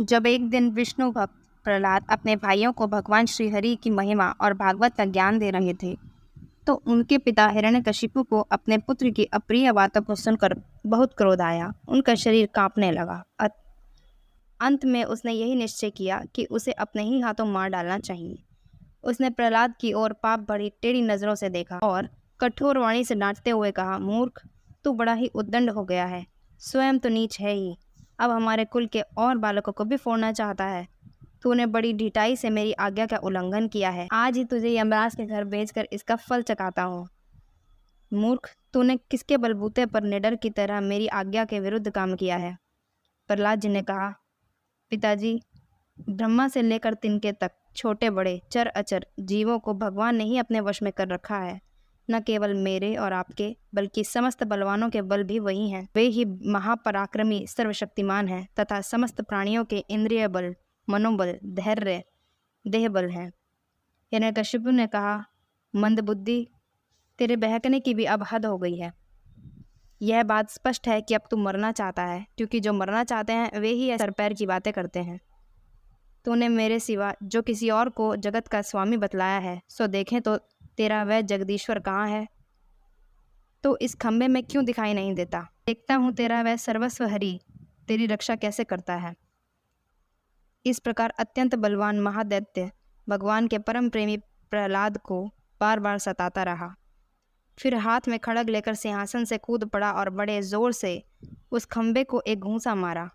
जब एक दिन विष्णु भक्त प्रहलाद अपने भाइयों को भगवान श्रीहरि की महिमा और भागवत का ज्ञान दे रहे थे, तो उनके पिता हिरण्यकशिपु को अपने पुत्र की अप्रिय बातों को सुनकर बहुत क्रोध आया। उनका शरीर कांपने लगा। अंत में उसने यही निश्चय किया कि उसे अपने ही हाथों मार डालना चाहिए। उसने प्रहलाद की ओर पाप भरी टेढ़ी नजरों से देखा और कठोर वाणी से डांटते हुए कहा, मूर्ख, तू बड़ा ही उद्दंड हो गया है। स्वयं तो नीच है ही, अब हमारे कुल के और बालकों को भी फोड़ना चाहता है। तूने बड़ी ढिठाई से मेरी आज्ञा का उल्लंघन किया है। आज ही तुझे यमराज के घर भेजकर इसका फल चखाता हूँ। मूर्ख, तूने किसके बलबूते पर निडर की तरह मेरी आज्ञा के विरुद्ध काम किया है? प्रहलाद जी ने कहा, पिताजी, ब्रह्मा से लेकर तिनके तक छोटे बड़े चर अचर जीवों को भगवान ने ही अपने वश में कर रखा है। न केवल मेरे और आपके, बल्कि समस्त बलवानों के बल भी वही हैं। वे ही महापराक्रमी सर्वशक्तिमान हैं तथा समस्त प्राणियों के इंद्रिय बल, मनोबल, धैर्य, देह बल हैं। हिरण्यकशिपु ने कहा, मंदबुद्धि, तेरे बहकने की भी अब हद हो गई है। यह बात स्पष्ट है कि अब तू मरना चाहता है, क्योंकि जो मरना चाहते हैं वे ही सर पैर की बातें करते हैं। तूने मेरे सिवा जो किसी और को जगत का स्वामी बतलाया है, सो देखें तो तेरा वह जगदीश्वर कहाँ है? तो इस खम्भे में क्यों दिखाई नहीं देता? देखता हूँ तेरा वह सर्वस्व हरि तेरी रक्षा कैसे करता है। इस प्रकार अत्यंत बलवान महादैत्य भगवान के परम प्रेमी प्रहलाद को बार बार सताता रहा। फिर हाथ में खड़ग लेकर सिंहासन से कूद पड़ा और बड़े जोर से उस खम्भे को एक घूंसा मारा।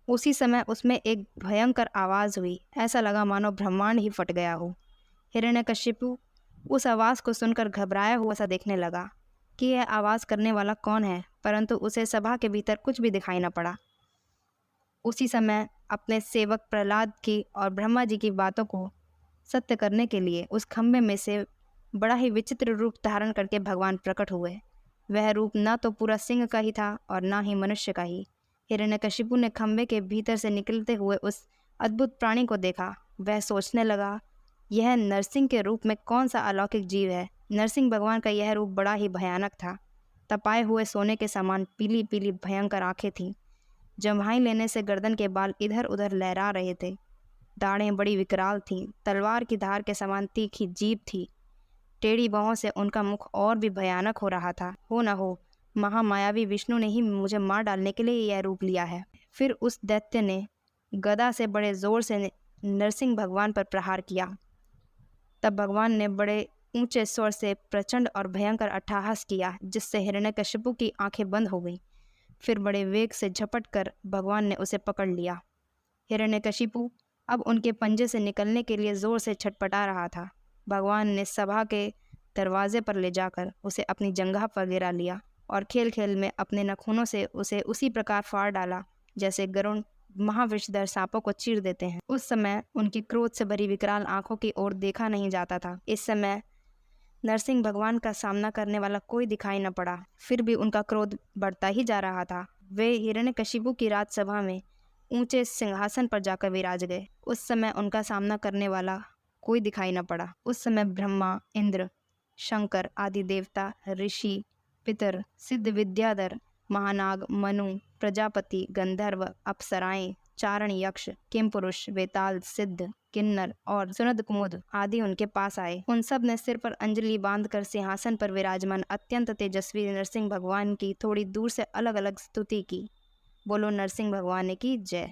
उसी समय उसमें एक भयंकर आवाज हुई। ऐसा लगा मानो ब्रह्मांड ही फट गया हो। हिरण्यकशिपु उस आवाज को सुनकर घबराया हुआ सा देखने लगा कि यह आवाज करने वाला कौन है, परंतु उसे सभा के भीतर कुछ भी दिखाई न पड़ा। उसी समय अपने सेवक प्रहलाद की और ब्रह्मा जी की बातों को सत्य करने के लिए उस खम्भे में से बड़ा ही विचित्र रूप धारण करके भगवान प्रकट हुए। वह रूप न तो पूरा सिंह का ही था और न ही मनुष्य का ही। हिरण्यकशिपु ने खम्भे के भीतर से निकलते हुए उस अद्भुत प्राणी को देखा। वह सोचने लगा, यह नरसिंह के रूप में कौन सा अलौकिक जीव है। नरसिंह भगवान का यह रूप बड़ा ही भयानक था। तपाए हुए सोने के समान पीली पीली भयंकर आंखें थीं। जम्हाई लेने से गर्दन के बाल इधर उधर लहरा रहे थे। दाढ़ें बड़ी विकराल थीं। तलवार की धार के समान तीखी जीभ थी। टेढ़ी बाहों से उनका मुख और भी भयानक हो रहा था। हो न हो महामायावी विष्णु ने ही मुझे मार डालने के लिए यह रूप लिया है। फिर उस दैत्य ने गदा से बड़े जोर से नरसिंह भगवान पर प्रहार किया। तब भगवान ने बड़े ऊंचे स्वर से प्रचंड और भयंकर अट्टहास किया, जिससे हिरण्यकशिपु की आंखें बंद हो गईं। फिर बड़े वेग से झपट कर भगवान ने उसे पकड़ लिया। हिरण्यकशिपु अब उनके पंजे से निकलने के लिए जोर से छटपटा रहा था। भगवान ने सभा के दरवाजे पर ले जाकर उसे अपनी जंघा पर गिरा लिया और खेल खेल में अपने नखूनों से उसे उसी प्रकार फाड़ डाला जैसे गरुण महाविषधर सांपों को चीर देते हैं। उस समय उनकी क्रोध से भरी विकराल आंखों की ओर देखा नहीं जाता था। इस समय नरसिंह भगवान का सामना करने वाला कोई दिखाई न पड़ा। फिर भी उनका क्रोध बढ़ता ही जा रहा था। वे हिरण्यकशिपु की राजसभा में ऊंचे सिंहासन पर जाकर विराज गए। उस समय उनका सामना करने वाला कोई दिखाई न पड़ा। उस समय ब्रह्मा, इंद्र, शंकर आदि देवता, ऋषि, पितर, सिद्ध विद्याधर, महानाग, मनु, प्रजापति, गंधर्व, अप्सराएं, चारण यक्ष, किमपुरुष, वेताल, सिद्ध, किन्नर और सुनद कुमुद आदि उनके पास आए। उन सब ने सिर पर अंजलि बांधकर सिंहासन पर विराजमान अत्यंत तेजस्वी नरसिंह भगवान की थोड़ी दूर से अलग अलग स्तुति की। बोलो नरसिंह भगवान की जय।